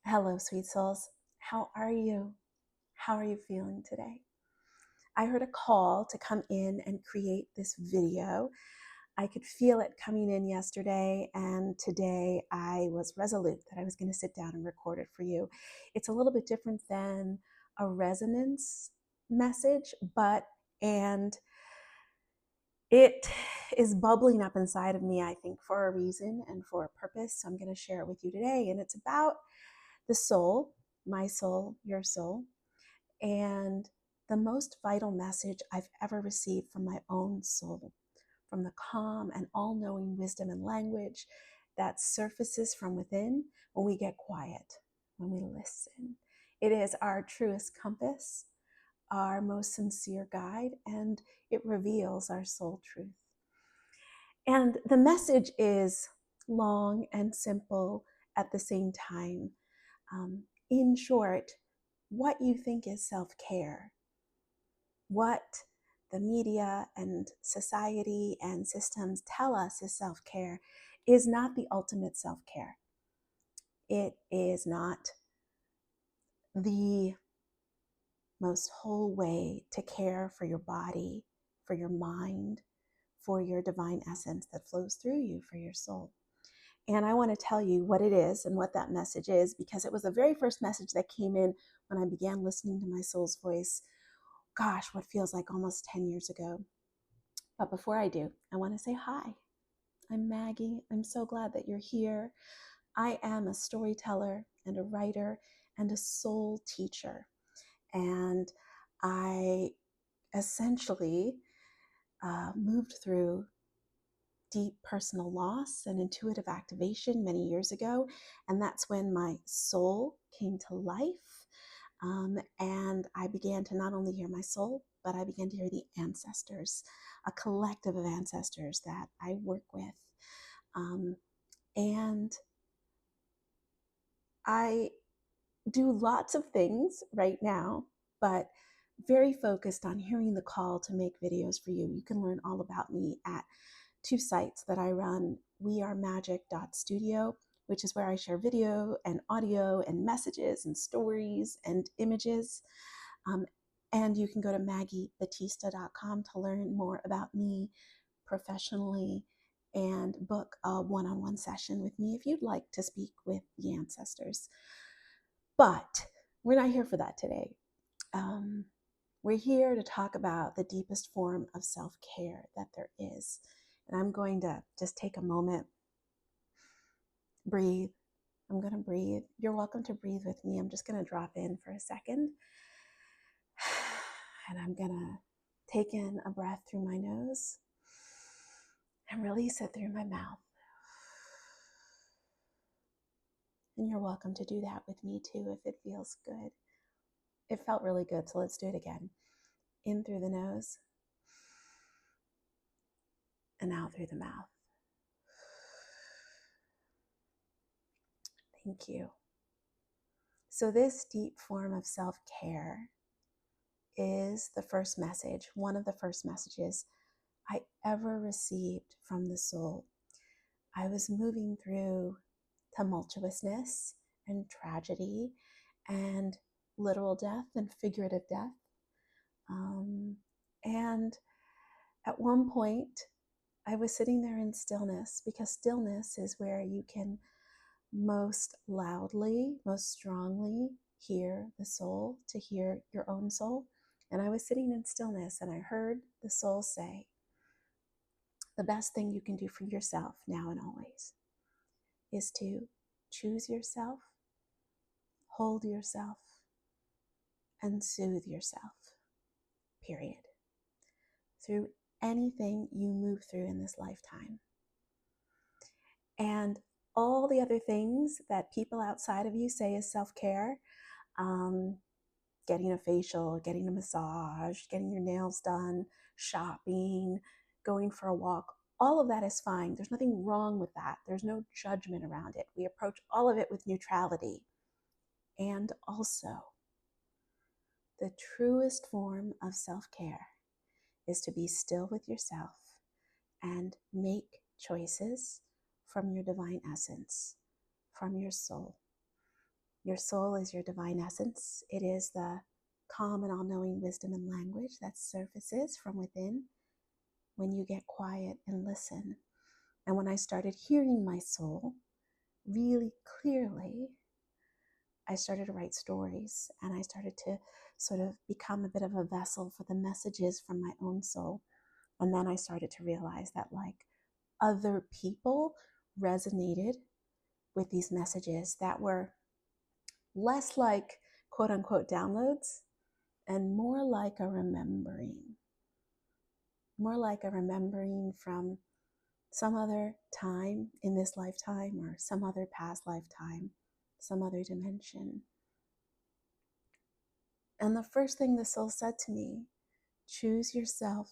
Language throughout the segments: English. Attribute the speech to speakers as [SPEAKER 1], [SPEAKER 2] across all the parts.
[SPEAKER 1] Hello, sweet souls. How are you? How are you feeling today? I heard a call to come in and create this video. I could feel it coming in yesterday, and today I was resolute that I was going to sit down and record it for you. It's a little bit different than a resonance message, and it is bubbling up inside of me, I think, for a reason and for a purpose. So I'm going to share it with you today. And it's about the soul, my soul, your soul, and the most vital message I've ever received from my own soul, from the calm and all-knowing wisdom and language that surfaces from within when we get quiet, when we listen. It is our truest compass, our most sincere guide, and it reveals our soul truth. And the message is long and simple at the same time. In short, what you think is self-care, what the media and society and systems tell us is self-care, is not the ultimate self-care. It is not the most whole way to care for your body, for your mind, for your divine essence that flows through you, for your soul. And I want to tell you what it is and what that message is, because it was the very first message that came in when I began listening to my soul's voice. Gosh, what feels like almost 10 years ago. But before I do, I want to say hi. I'm Maggie. I'm so glad that you're here. I am a storyteller and a writer and a soul teacher. And I essentially moved through deep personal loss and intuitive activation many years ago. And that's when my soul came to life. And I began to not only hear my soul, but I began to hear the ancestors, a collective of ancestors that I work with. And I do lots of things right now, but very focused on hearing the call to make videos for you. You can learn all about me at two sites that I run, wearemagic.studio, which is where I share video and audio and messages and stories and images. And you can go to maggiebatista.com to learn more about me professionally and book a one-on-one session with me if you'd like to speak with the ancestors. But we're not here for that today. We're here to talk about the deepest form of self-care that there is. And I'm going to just take a moment, breathe. I'm going to breathe. You're welcome to breathe with me. I'm just going to drop in for a second. And I'm going to take in a breath through my nose and release it through my mouth. And you're welcome to do that with me too if it feels good. It felt really good, so let's do it again. In through the nose and out through the mouth. Thank you. So this deep form of self-care is the first message, one of the first messages I ever received from the soul. I was moving through tumultuousness and tragedy and literal death and figurative death. And at one point, I was sitting there in stillness, because stillness is where you can most loudly, most strongly hear the soul, to hear your own soul. And I was sitting in stillness and I heard the soul say, the best thing you can do for yourself now and always is to choose yourself, hold yourself, and soothe yourself, period. Through anything you move through in this lifetime. And all the other things that people outside of you say is self-care, getting a facial, getting a massage, getting your nails done, shopping, going for a walk, all of that is fine. There's nothing wrong with that. There's no judgment around it. We approach all of it with neutrality. And also, the truest form of self-care is to be still with yourself and make choices from your divine essence, from your soul. Your soul is your divine essence. It is the calm and all-knowing wisdom and language that surfaces from within when you get quiet and listen. And when I started hearing my soul really clearly, I started to write stories, and I started to sort of become a bit of a vessel for the messages from my own soul. And then I started to realize that like other people resonated with these messages that were less like quote unquote downloads and more like a remembering from some other time in this lifetime or some other past lifetime, some other dimension. And the first thing the soul said to me, choose yourself,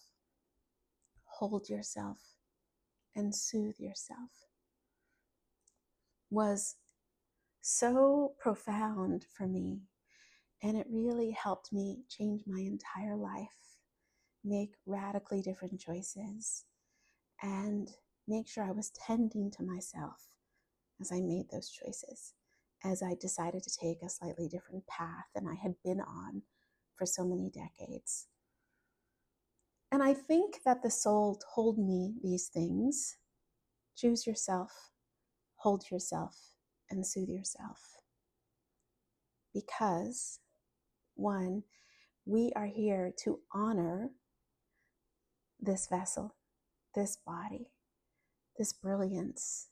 [SPEAKER 1] hold yourself, and soothe yourself, was so profound for me. And it really helped me change my entire life, make radically different choices, and make sure I was tending to myself as I made those choices, as I decided to take a slightly different path than I had been on for so many decades. And I think that the soul told me these things: choose yourself, hold yourself, and soothe yourself. Because, one, we are here to honor this vessel, this body, this brilliance,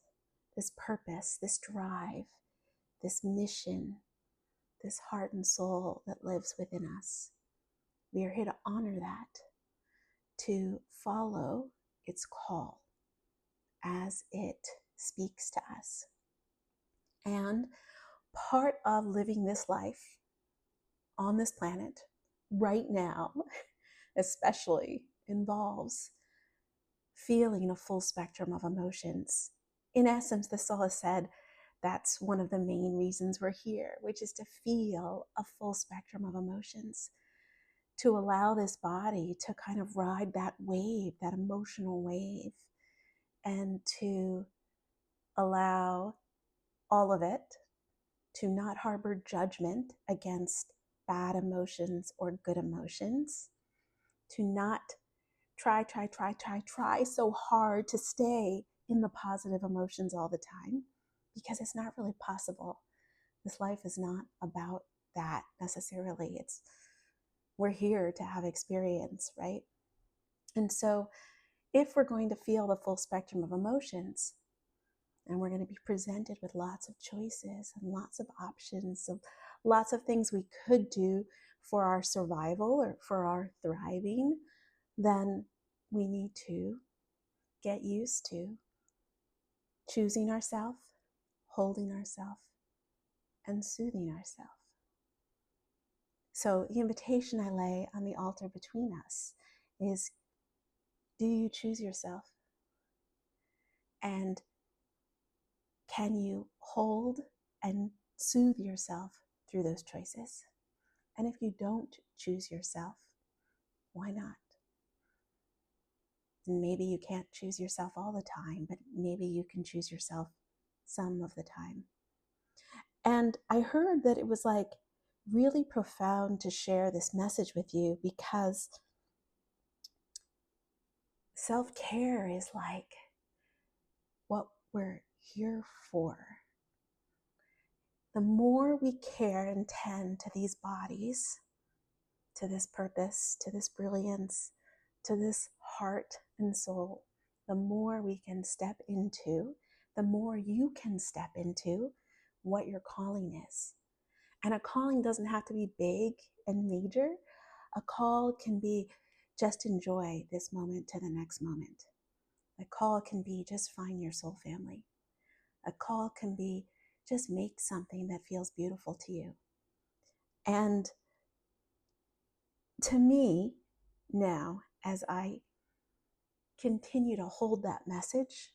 [SPEAKER 1] this purpose, this drive, this mission, this heart and soul that lives within us. We are here to honor that, to follow its call as it speaks to us. And part of living this life on this planet right now, especially, involves feeling a full spectrum of emotions. In essence, the soul has said that's one of the main reasons we're here, which is to feel a full spectrum of emotions, to allow this body to kind of ride that wave, that emotional wave, and to allow all of it, to not harbor judgment against bad emotions or good emotions, to not try so hard to stay in the positive emotions all the time, because it's not really possible. This life is not about that necessarily. We're here to have experience, right? And so if we're going to feel the full spectrum of emotions, and we're going to be presented with lots of choices and lots of options, of lots of things we could do for our survival or for our thriving, then we need to get used to choosing ourselves, holding ourselves, and soothing ourselves. So the invitation I lay on the altar between us is, do you choose yourself? And can you hold and soothe yourself through those choices? And if you don't choose yourself, why not? Maybe you can't choose yourself all the time, but maybe you can choose yourself some of the time. And I heard that it was like really profound to share this message with you, because self-care is like what we're here for. The more we care and tend to these bodies, to this purpose, to this brilliance, to this heart and soul, the more we can step into, the more you can step into what your calling is. And a calling doesn't have to be big and major. A call can be just enjoy this moment to the next moment. A call can be just find your soul family. A call can be just make something that feels beautiful to you. And to me, now, as I continue to hold that message,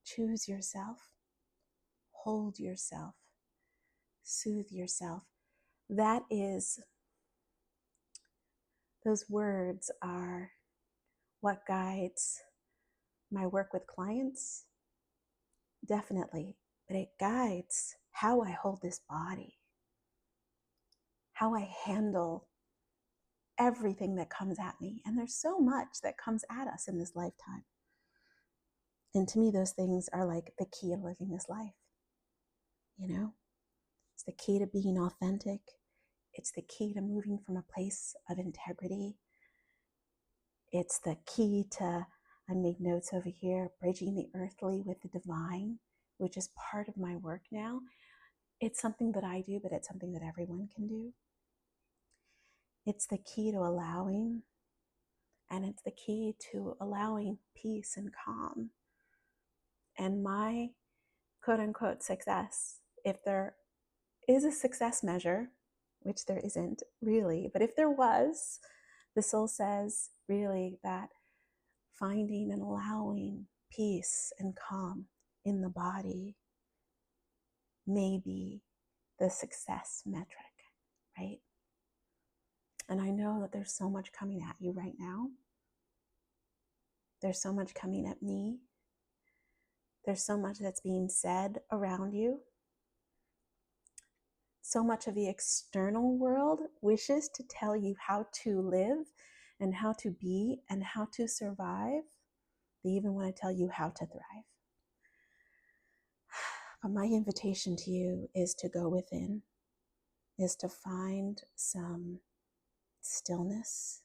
[SPEAKER 1] choose yourself, hold yourself, soothe yourself. Those words are what guides my work with clients, definitely, but it guides how I hold this body. how I handle everything that comes at me. And there's so much that comes at us in this lifetime. And to me, those things are like the key of living this life. You know, it's the key to being authentic. It's the key to moving from a place of integrity. It's the key to, I made notes over here, bridging the earthly with the divine, which is part of my work now. It's something that I do, but it's something that everyone can do. It's the key to allowing, and it's the key to allowing peace and calm. And my quote unquote success, if there is a success measure, which there isn't really, but if there was, the soul says really that finding and allowing peace and calm in the body may be the success metric, right? And I know that there's so much coming at you right now. There's so much coming at me. There's so much that's being said around you. So much of the external world wishes to tell you how to live and how to be and how to survive. They even want to tell you how to thrive. But my invitation to you is to go within, is to find some stillness,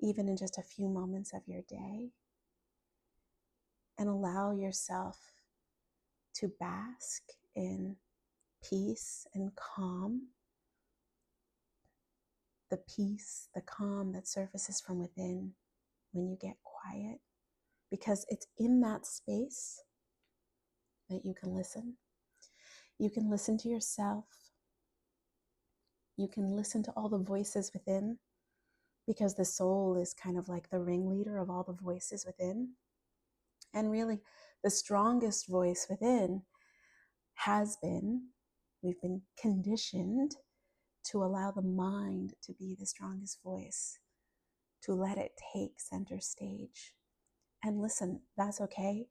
[SPEAKER 1] even in just a few moments of your day, and allow yourself to bask in peace and calm, the peace, the calm that surfaces from within when you get quiet, because it's in that space that you can listen. You can listen to yourself. You can listen to all the voices within, because the soul is kind of like the ringleader of all the voices within. And really, the strongest voice within has been, we've been conditioned to allow the mind to be the strongest voice, to let it take center stage. And listen, that's okay.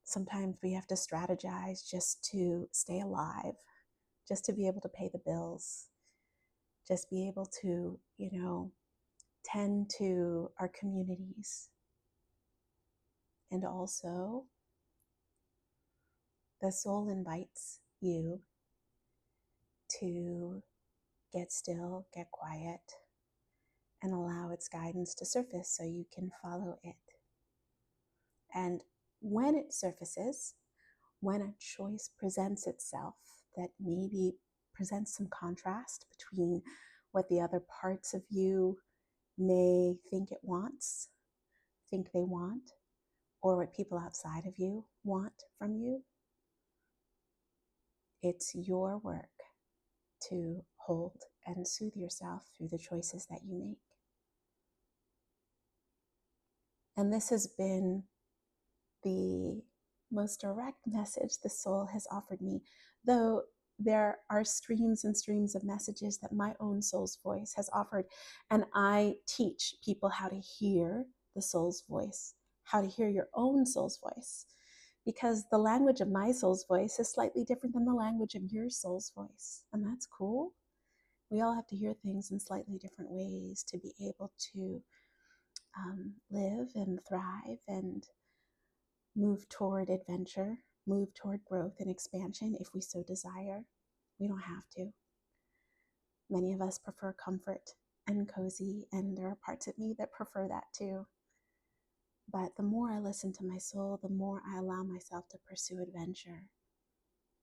[SPEAKER 1] Sometimes we have to strategize just to stay alive, just to be able to pay the bills, just be able to, tend to our communities. And also, the soul invites you to get still, get quiet, and allow its guidance to surface so you can follow it. And when it surfaces, when a choice presents itself that maybe presents some contrast between what the other parts of you may think it wants, think they want, or what people outside of you want from you, it's your work to hold and soothe yourself through the choices that you make. And this has been the most direct message the soul has offered me, though there are streams and streams of messages that my own soul's voice has offered. And I teach people how to hear the soul's voice, how to hear your own soul's voice, because the language of my soul's voice is slightly different than the language of your soul's voice. And that's cool. We all have to hear things in slightly different ways to be able to live and thrive and move toward adventure, move toward growth and expansion if we so desire. We don't have to. Many of us prefer comfort and cozy, and there are parts of me that prefer that too. But the more I listen to my soul, the more I allow myself to pursue adventure,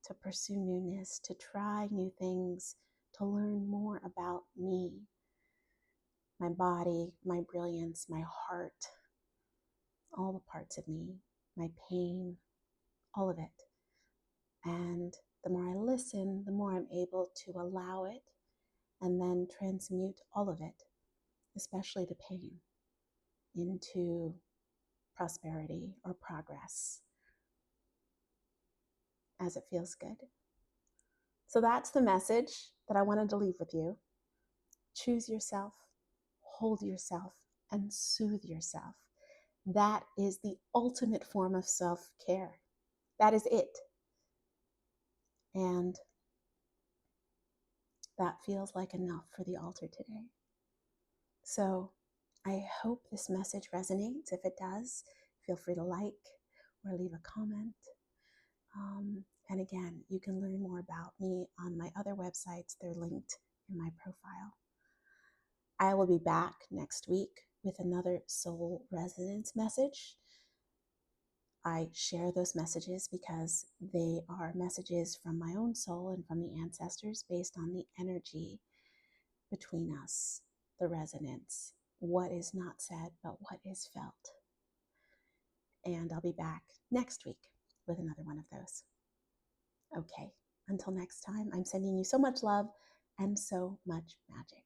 [SPEAKER 1] to pursue newness, to try new things, to learn more about me, my body, my brilliance, my heart, all the parts of me, my pain, all of it. And the more I listen, the more I'm able to allow it and then transmute all of it, especially the pain, into prosperity or progress as it feels good. So that's the message that I wanted to leave with you. Choose yourself, hold yourself, and soothe yourself. That is the ultimate form of self-care. That is it. And that feels like enough for the altar today. So I hope this message resonates. If it does, feel free to like or leave a comment. And again, you can learn more about me on my other websites. They're linked in my profile. I will be back next week with another soul resonance message. I share those messages because they are messages from my own soul and from the ancestors based on the energy between us, the resonance, what is not said, but what is felt. And I'll be back next week with another one of those. Okay, until next time, I'm sending you so much love and so much magic.